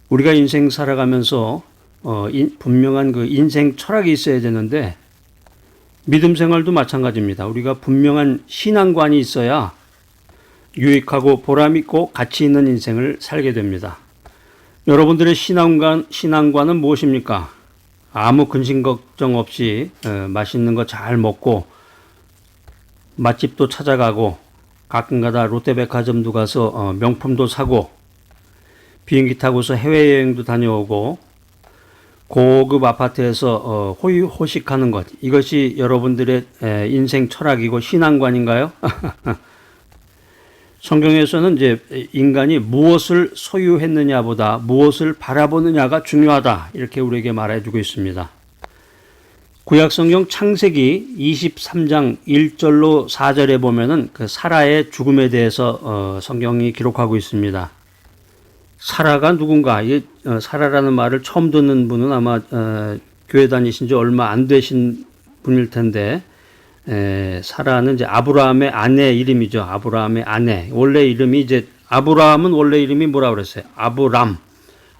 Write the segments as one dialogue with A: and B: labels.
A: 우리가 인생 살아가면서 분명한 그 인생 철학이 있어야 되는데 믿음 생활도 마찬가지입니다. 우리가 분명한 신앙관이 있어야 유익하고 보람 있고 가치 있는 인생을 살게 됩니다. 여러분들의 신앙관은 무엇입니까? 아무 근심 걱정 없이 맛있는 거 잘 먹고 맛집도 찾아가고 가끔가다 롯데백화점도 가서 명품도 사고 비행기 타고서 해외여행도 다녀오고 고급 아파트에서 호의호식하는 것, 이것이 여러분들의 인생 철학이고 신앙관인가요? 성경에서는 이제 인간이 무엇을 소유했느냐보다 무엇을 바라보느냐가 중요하다, 이렇게 우리에게 말해주고 있습니다. 구약성경 창세기 23장 1절로 4절에 보면은 그 사라의 죽음에 대해서 성경이 기록하고 있습니다. 사라가 누군가? 사라라는 말을 처음 듣는 분은 아마 교회 다니신 지 얼마 안 되신 분일 텐데, 사라는 이제 아브라함의 아내 이름이죠. 아브라함의 아내. 원래 이름이 이제 아브라함은 원래 이름이 뭐라 그랬어요?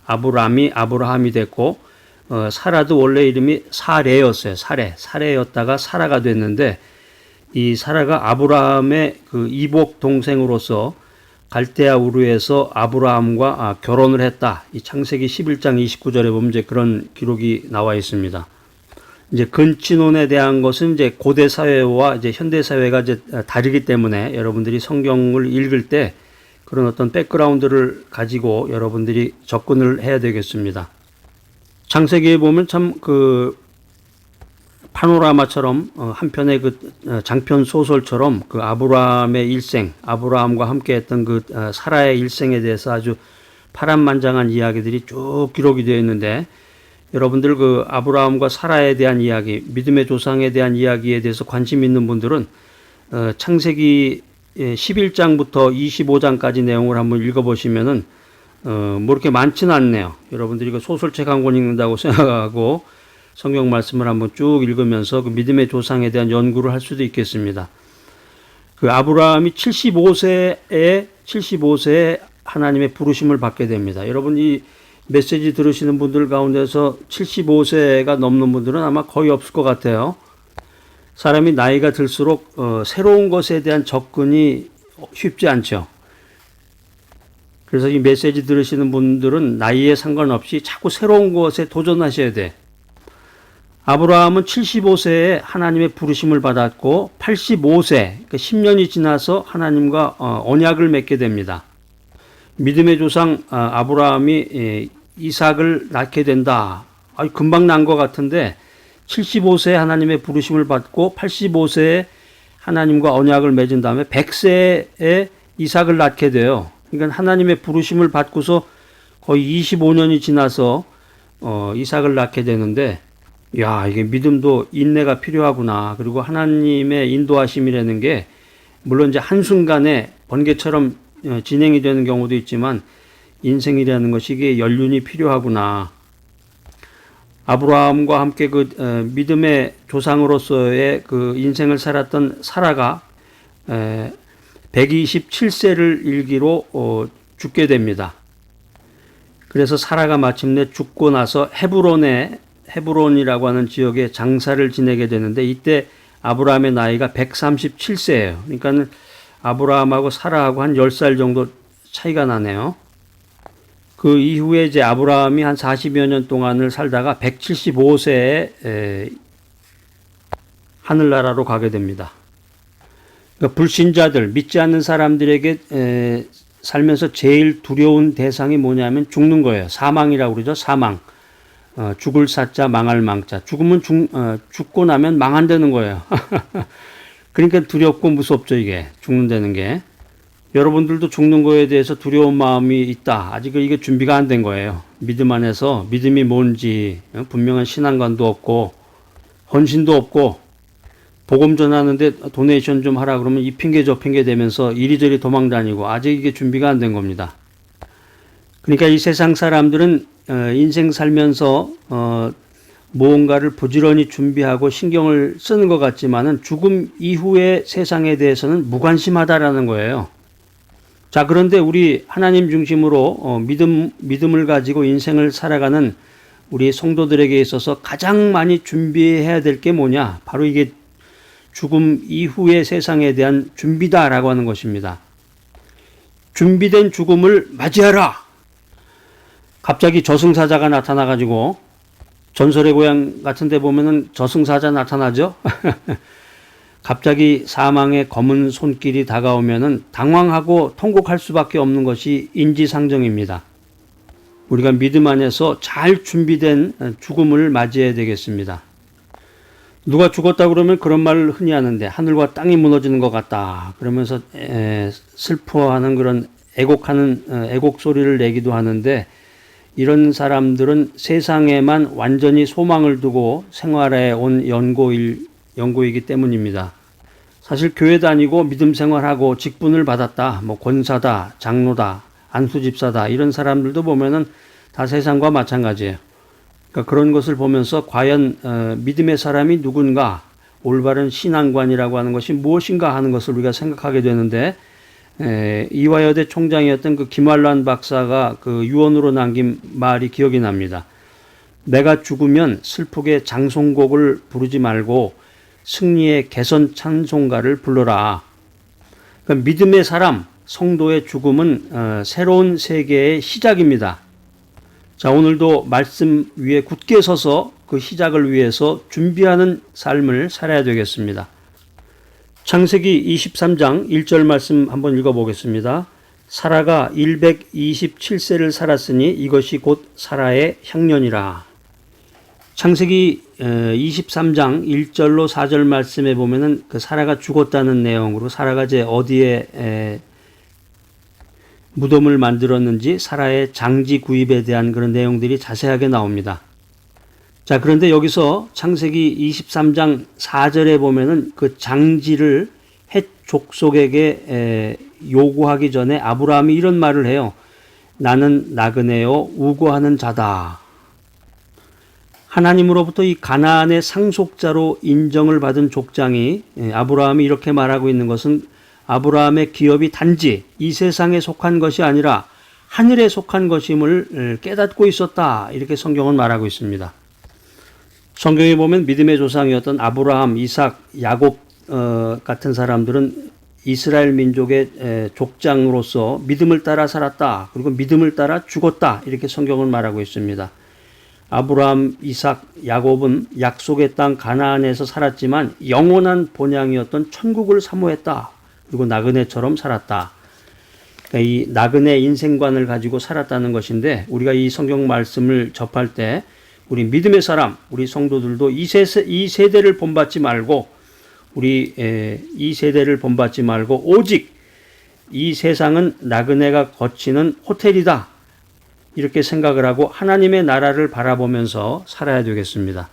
A: 아브람이 아브라함이 됐고, 사라도 원래 이름이 사레였어요. 사레였다가 사라가 됐는데, 이 사라가 아브라함의 그 이복 동생으로서 갈대아 우르에서 아브라함과 결혼을 했다. 이 창세기 11장 29절에 보면 이제 그런 기록이 나와 있습니다. 이제 근친혼에 대한 것은 이제 고대 사회와 이제 현대 사회가 이제 다르기 때문에 여러분들이 성경을 읽을 때 그런 어떤 백그라운드를 가지고 여러분들이 접근을 해야 되겠습니다. 창세기에 보면 참 그 파노라마처럼 한편의 그 장편 소설처럼 그 아브라함의 일생, 아브라함과 함께했던 그 사라의 일생에 대해서 아주 파란만장한 이야기들이 쭉 기록이 되어 있는데, 여러분들 그 아브라함과 사라에 대한 이야기, 믿음의 조상에 대한 이야기에 대해서 관심 있는 분들은 창세기 11장부터 25장까지 내용을 한번 읽어보시면은 뭐 이렇게 많지는 않네요. 여러분들이 그 소설책 한 권 읽는다고 생각하고 성경 말씀을 한번 쭉 읽으면서 그 믿음의 조상에 대한 연구를 할 수도 있겠습니다. 그 아브라함이 75세에 하나님의 부르심을 받게 됩니다. 여러분 이 메시지 들으시는 분들 가운데서 75세가 넘는 분들은 아마 거의 없을 것 같아요. 사람이 나이가 들수록 새로운 것에 대한 접근이 쉽지 않죠. 그래서 이 메시지 들으시는 분들은 나이에 상관없이 자꾸 새로운 것에 도전하셔야 돼. 아브라함은 75세에 하나님의 부르심을 받았고 85세, 그러니까 10년이 지나서 하나님과 언약을 맺게 됩니다. 믿음의 조상 아브라함이 이삭을 낳게 된다. 금방 난 것 같은데 75세에 하나님의 부르심을 받고 85세에 하나님과 언약을 맺은 다음에 100세에 이삭을 낳게 돼요. 그러니까 하나님의 부르심을 받고서 거의 25년이 지나서 이삭을 낳게 되는데, 야, 이게 믿음도 인내가 필요하구나. 그리고 하나님의 인도하심이라는 게 물론 이제 한순간에 번개처럼 진행이 되는 경우도 있지만 인생이라는 것이 이게 연륜이 필요하구나. 아브라함과 함께 그 믿음의 조상으로서의 그 인생을 살았던 사라가 127세를 일기로 죽게 됩니다. 그래서 사라가 마침내 죽고 나서 헤브론이라고 하는 지역에 장사를 지내게 되는데, 이때 아브라함의 나이가 137세예요. 그러니까 아브라함하고 사라하고 한 10살 정도 차이가 나네요. 그 이후에 이제 아브라함이 한 40여 년 동안을 살다가 175세에 하늘나라로 가게 됩니다. 그러니까 불신자들, 믿지 않는 사람들에게 살면서 제일 두려운 대상이 뭐냐면 죽는 거예요. 사망이라고 그러죠. 사망. 죽을 사자, 망할 망자. 죽으면 죽고 나면 망한다는 거예요. 그러니까 두렵고 무섭죠, 이게. 죽는다는 게. 여러분들도 죽는 거에 대해서 두려운 마음이 있다. 아직 이게 준비가 안 된 거예요. 믿음 안에서 믿음이 뭔지 분명한 신앙관도 없고 헌신도 없고, 복음 전하는데 도네이션 좀 하라 그러면 이 핑계 저 핑계 대면서 이리저리 도망 다니고, 아직 이게 준비가 안 된 겁니다. 그러니까 이 세상 사람들은 인생 살면서 무언가를 부지런히 준비하고 신경을 쓰는 것 같지만은 죽음 이후의 세상에 대해서는 무관심하다라는 거예요. 자, 그런데 우리 하나님 중심으로 믿음을 가지고 인생을 살아가는 우리 성도들에게 있어서 가장 많이 준비해야 될 게 뭐냐? 바로 이게 죽음 이후의 세상에 대한 준비다라고 하는 것입니다. 준비된 죽음을 맞이하라. 갑자기 저승사자가 나타나가지고 전설의 고향 같은 데 보면은 저승사자 나타나죠. 갑자기 사망의 검은 손길이 다가오면은 당황하고 통곡할 수밖에 없는 것이 인지상정입니다. 우리가 믿음 안에서 잘 준비된 죽음을 맞이해야 되겠습니다. 누가 죽었다 그러면 그런 말을 흔히 하는데 하늘과 땅이 무너지는 것 같다. 그러면서 슬퍼하는 그런 애곡 소리를 내기도 하는데 이런 사람들은 세상에만 완전히 소망을 두고 생활해 온 연고이기 때문입니다. 사실 교회 다니고 믿음 생활하고 직분을 받았다, 권사다, 장로다, 안수집사다 이런 사람들도 보면은 다 세상과 마찬가지예요. 그러니까 그런 것을 보면서 과연 믿음의 사람이 누군가, 올바른 신앙관이라고 하는 것이 무엇인가 하는 것을 우리가 생각하게 되는데 이화여대 총장이었던 그 김환란 박사가 그 유언으로 남긴 말이 기억이 납니다. 내가 죽으면 슬프게 장송곡을 부르지 말고 승리의 개선 찬송가를 불러라. 그러니까 믿음의 사람, 성도의 죽음은 새로운 세계의 시작입니다. 자, 오늘도 말씀 위에 굳게 서서 그 시작을 위해서 준비하는 삶을 살아야 되겠습니다. 창세기 23장 1절 말씀 한번 읽어보겠습니다. 사라가 127세를 살았으니 이것이 곧 사라의 향년이라. 창세기 23장 1절로 4절 말씀에 보면은 그 사라가 죽었다는 내용으로 사라가 이제 어디에 무덤을 만들었는지 사라의 장지 구입에 대한 그런 내용들이 자세하게 나옵니다. 자, 그런데 여기서 창세기 23장 4절에 보면은 그 장지를 헷 족속에게 요구하기 전에 아브라함이 이런 말을 해요. 나는 나그네요 우고하는 자다. 하나님으로부터 이 가나안의 상속자로 인정을 받은 족장이 아브라함이 이렇게 말하고 있는 것은 아브라함의 기업이 단지 이 세상에 속한 것이 아니라 하늘에 속한 것임을 깨닫고 있었다. 이렇게 성경은 말하고 있습니다. 성경에 보면 믿음의 조상이었던 아브라함, 이삭, 야곱 같은 사람들은 이스라엘 민족의 족장으로서 믿음을 따라 살았다. 그리고 믿음을 따라 죽었다. 이렇게 성경은 말하고 있습니다. 아브라함, 이삭, 야곱은 약속의 땅 가나안에서 살았지만 영원한 본향이었던 천국을 사모했다. 그리고 나그네처럼 살았다. 그러니까 이 나그네 인생관을 가지고 살았다는 것인데 우리가 이 성경 말씀을 접할 때 우리 믿음의 사람, 우리 성도들도 이 세대를 본받지 말고 이 세대를 본받지 말고 오직 이 세상은 나그네가 거치는 호텔이다. 이렇게 생각을 하고 하나님의 나라를 바라보면서 살아야 되겠습니다.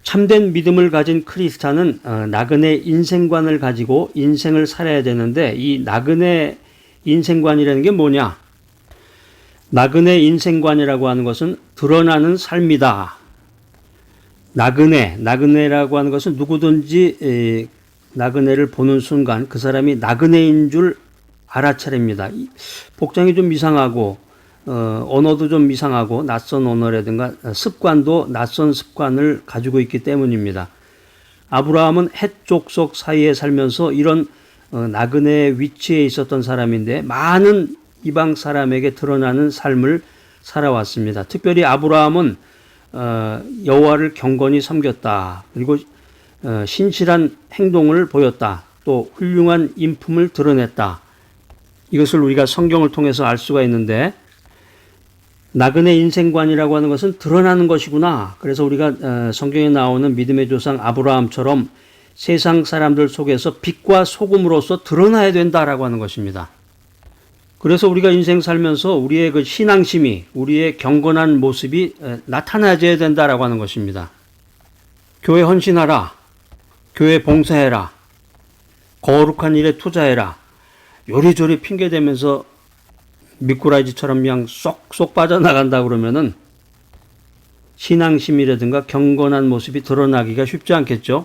A: 참된 믿음을 가진 크리스찬은 나그네 인생관을 가지고 인생을 살아야 되는데 이 나그네 인생관이라는 게 뭐냐? 나그네 인생관이라고 하는 것은 드러나는 삶이다. 나그네라고 하는 것은 누구든지 나그네를 보는 순간 그 사람이 나그네인 줄 알아차립니다. 복장이 좀 이상하고 언어도 좀 이상하고 낯선 언어라든가 습관도 낯선 습관을 가지고 있기 때문입니다. 아브라함은 헷 족속 사이에 살면서 이런 나그네의 위치에 있었던 사람인데 많은 이방 사람에게 드러나는 삶을 살아왔습니다. 특별히 아브라함은 여호와를 경건히 섬겼다. 그리고 신실한 행동을 보였다. 또 훌륭한 인품을 드러냈다. 이것을 우리가 성경을 통해서 알 수가 있는데 나그네 인생관이라고 하는 것은 드러나는 것이구나. 그래서 우리가 성경에 나오는 믿음의 조상 아브라함처럼 세상 사람들 속에서 빛과 소금으로서 드러나야 된다라고 하는 것입니다. 그래서 우리가 인생 살면서 우리의 그 신앙심이, 우리의 경건한 모습이 나타나야 된다라고 하는 것입니다. 교회 헌신하라. 교회 봉사해라. 거룩한 일에 투자해라. 요리조리 핑계대면서 미꾸라지처럼 그냥 쏙쏙 빠져나간다 그러면은 신앙심이라든가 경건한 모습이 드러나기가 쉽지 않겠죠.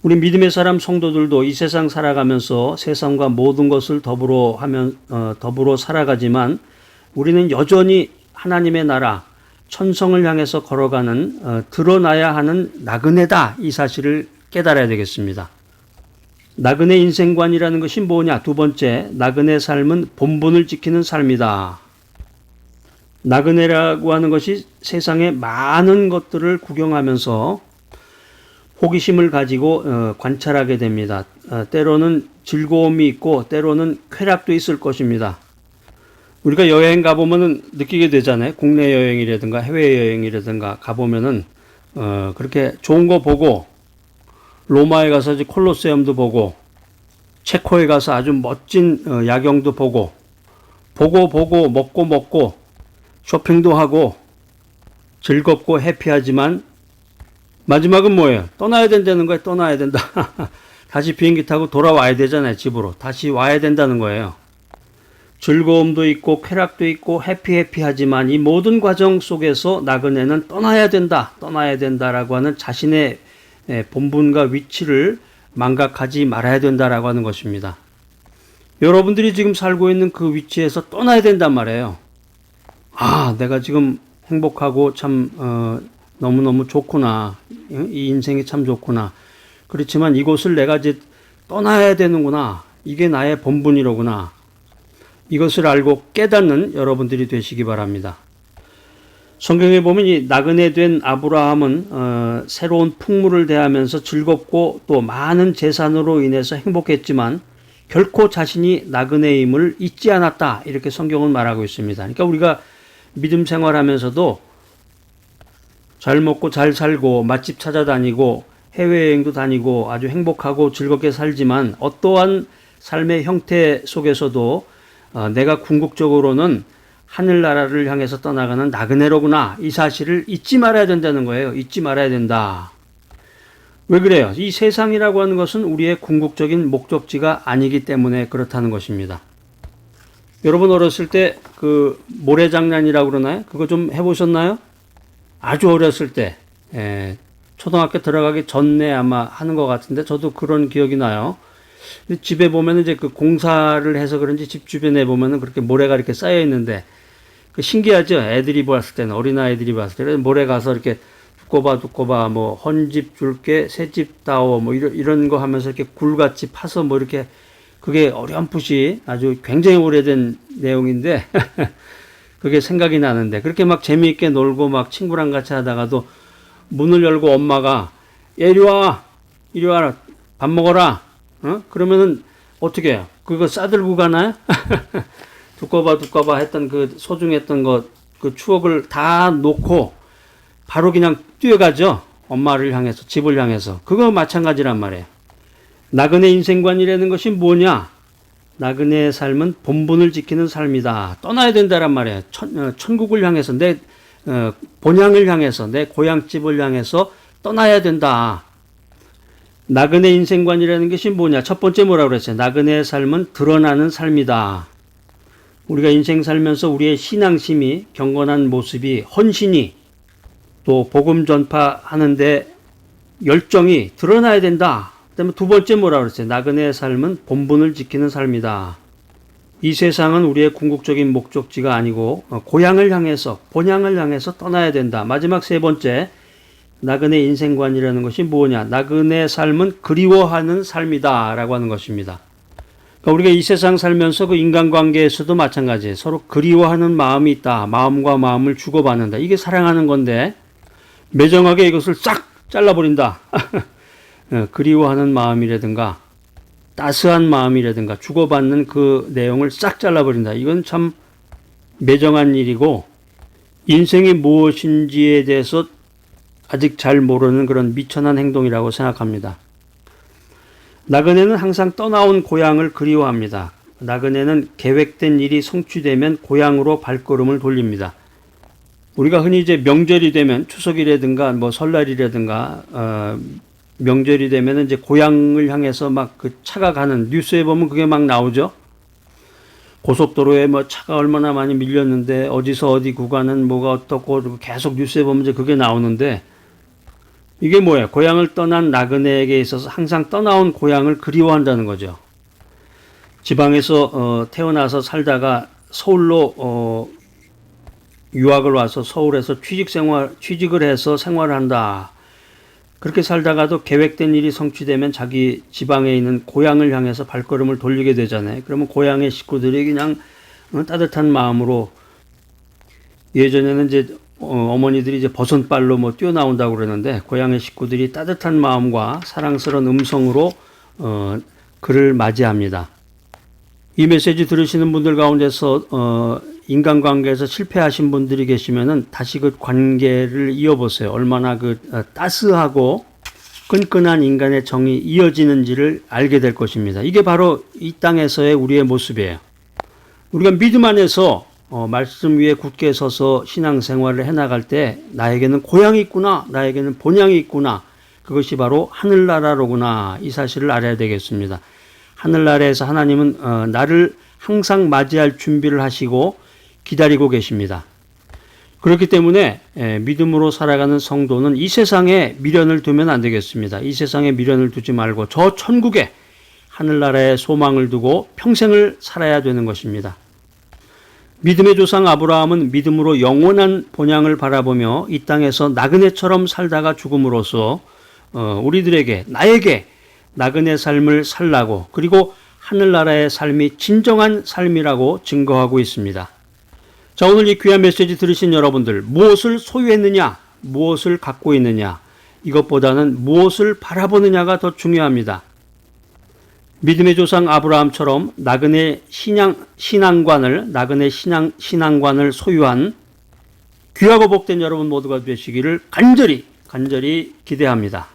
A: 우리 믿음의 사람 성도들도 이 세상 살아가면서 세상과 모든 것을 더불어 살아가지만 우리는 여전히 하나님의 나라, 천성을 향해서 걸어가는 드러나야 하는 나그네다, 이 사실을 깨달아야 되겠습니다. 나그네 인생관이라는 것이 뭐냐? 두 번째, 나그네 삶은 본분을 지키는 삶이다. 나그네라고 하는 것이 세상의 많은 것들을 구경하면서 호기심을 가지고 관찰하게 됩니다. 때로는 즐거움이 있고 때로는 쾌락도 있을 것입니다. 우리가 여행 가보면은 느끼게 되잖아요. 국내 여행이라든가 해외 여행이라든가 가보면은 그렇게 좋은 거 보고, 로마에 가서 이제 콜로세움도 보고, 체코에 가서 아주 멋진 야경도 보고 먹고 쇼핑도 하고 즐겁고 해피하지만 마지막은 뭐예요? 떠나야 된다는 거예요. 떠나야 된다. 다시 비행기 타고 돌아와야 되잖아요. 집으로 다시 와야 된다는 거예요. 즐거움도 있고 쾌락도 있고 해피하지만 이 모든 과정 속에서 나그네는 떠나야 된다라고 하는 자신의 본분과 위치를 망각하지 말아야 된다라고 하는 것입니다. 여러분들이 지금 살고 있는 그 위치에서 떠나야 된단 말이에요. 아, 내가 지금 행복하고 참 너무너무 좋구나. 이 인생이 참 좋구나. 그렇지만 이곳을 내가 이제 떠나야 되는구나. 이게 나의 본분이로구나. 이것을 알고 깨닫는 여러분들이 되시기 바랍니다. 성경에 보면 이 나그네 된 아브라함은 새로운 풍물을 대하면서 즐겁고 또 많은 재산으로 인해서 행복했지만 결코 자신이 나그네임을 잊지 않았다, 이렇게 성경은 말하고 있습니다. 그러니까 우리가 믿음 생활하면서도 잘 먹고 잘 살고 맛집 찾아다니고 해외여행도 다니고 아주 행복하고 즐겁게 살지만 어떠한 삶의 형태 속에서도 내가 궁극적으로는 하늘나라를 향해서 떠나가는 나그네로구나, 이 사실을 잊지 말아야 된다는 거예요. 잊지 말아야 된다. 왜 그래요? 이 세상이라고 하는 것은 우리의 궁극적인 목적지가 아니기 때문에 그렇다는 것입니다. 여러분 어렸을 때 그 모래장난이라고 그러나요? 그거 좀 해보셨나요? 아주 어렸을 때, 초등학교 들어가기 전에 아마 하는 것 같은데 저도 그런 기억이 나요. 집에 보면 이제 그 공사를 해서 그런지 집 주변에 보면은 그렇게 모래가 이렇게 쌓여 있는데 그 신기하죠? 애들이 봤을 때는, 어린아이들이 봤을 때는 모래 가서 이렇게 두꺼봐 뭐 헌집 줄게 새집 다오 뭐 이런 거 하면서 이렇게 굴같이 파서 뭐 이렇게, 그게 어렴풋이 아주 굉장히 오래된 내용인데 그게 생각이 나는데, 그렇게 막 재미있게 놀고 막 친구랑 같이 하다가도 문을 열고 엄마가 이리 와 밥 먹어라, 그러면은 어떻게 해요? 그거 싸들고 가나요? 두꺼봐 했던 그 소중했던 것, 그 추억을 다 놓고 바로 그냥 뛰어가죠. 엄마를 향해서, 집을 향해서. 그거 마찬가지란 말이에요. 나그네 인생관이라는 것이 뭐냐? 나그네의 삶은 본분을 지키는 삶이다. 떠나야 된다란 말이에요. 천국을 향해서, 내 본향을 향해서, 내 고향집을 향해서 떠나야 된다. 나그네 인생관이라는 것이 뭐냐? 첫 번째 뭐라고 그랬어요? 나그네의 삶은 드러나는 삶이다. 우리가 인생 살면서 우리의 신앙심이, 경건한 모습이, 헌신이, 또 복음 전파하는데 열정이 드러나야 된다. 그다음에 두 번째 뭐라고 그랬어요? 나그네의 삶은 본분을 지키는 삶이다. 이 세상은 우리의 궁극적인 목적지가 아니고 고향을 향해서, 본향을 향해서 떠나야 된다. 마지막 세 번째, 나그네 인생관이라는 것이 뭐냐? 나그네의 삶은 그리워하는 삶이다 라고 하는 것입니다. 그러니까 우리가 이 세상 살면서 그 인간관계에서도 마찬가지예요. 서로 그리워하는 마음이 있다. 마음과 마음을 주고받는다. 이게 사랑하는 건데 매정하게 이것을 싹 잘라버린다. 그리워하는 마음이라든가 따스한 마음이라든가 주고받는 그 내용을 싹 잘라버린다. 이건 참 매정한 일이고 인생이 무엇인지에 대해서 아직 잘 모르는 그런 미천한 행동이라고 생각합니다. 나그네는 항상 떠나온 고향을 그리워합니다. 나그네는 계획된 일이 성취되면 고향으로 발걸음을 돌립니다. 우리가 흔히 이제 명절이 되면 추석이라든가 뭐 설날이라든가 명절이 되면 이제 고향을 향해서 막 그 차가 가는, 뉴스에 보면 그게 막 나오죠. 고속도로에 뭐 차가 얼마나 많이 밀렸는데 어디서 어디 구간은 뭐가 어떻고 계속 뉴스에 보면 이제 그게 나오는데 이게 뭐예요? 고향을 떠난 나그네에게 있어서 항상 떠나온 고향을 그리워한다는 거죠. 지방에서 태어나서 살다가 서울로 유학을 와서 서울에서 취직을 해서 생활을 한다. 그렇게 살다가도 계획된 일이 성취되면 자기 지방에 있는 고향을 향해서 발걸음을 돌리게 되잖아요. 그러면 고향의 식구들이 그냥 따뜻한 마음으로, 예전에는 이제 어머니들이 이제 버선발로 뭐 뛰어나온다고 그러는데, 고향의 식구들이 따뜻한 마음과 사랑스러운 음성으로 그를 맞이합니다. 이 메시지 들으시는 분들 가운데서 인간관계에서 실패하신 분들이 계시면은 다시 그 관계를 이어보세요. 얼마나 그 따스하고 끈끈한 인간의 정이 이어지는지를 알게 될 것입니다. 이게 바로 이 땅에서의 우리의 모습이에요. 우리가 믿음 안에서 말씀 위에 굳게 서서 신앙생활을 해나갈 때 나에게는 고향이 있구나, 나에게는 본향이 있구나, 그것이 바로 하늘나라로구나, 이 사실을 알아야 되겠습니다. 하늘나라에서 하나님은 나를 항상 맞이할 준비를 하시고 기다리고 계십니다. 그렇기 때문에 믿음으로 살아가는 성도는 이 세상에 미련을 두면 안 되겠습니다. 이 세상에 미련을 두지 말고 저 천국에 하늘나라에 소망을 두고 평생을 살아야 되는 것입니다. 믿음의 조상 아브라함은 믿음으로 영원한 본향을 바라보며 이 땅에서 나그네처럼 살다가 죽음으로써 우리들에게, 나에게 나그네 삶을 살라고, 그리고 하늘나라의 삶이 진정한 삶이라고 증거하고 있습니다. 자, 오늘 이 귀한 메시지 들으신 여러분들, 무엇을 소유했느냐, 무엇을 갖고 있느냐, 이것보다는 무엇을 바라보느냐가 더 중요합니다. 믿음의 조상 아브라함처럼 나그네 신앙관을 소유한 귀하고 복된 여러분 모두가 되시기를 간절히 기대합니다.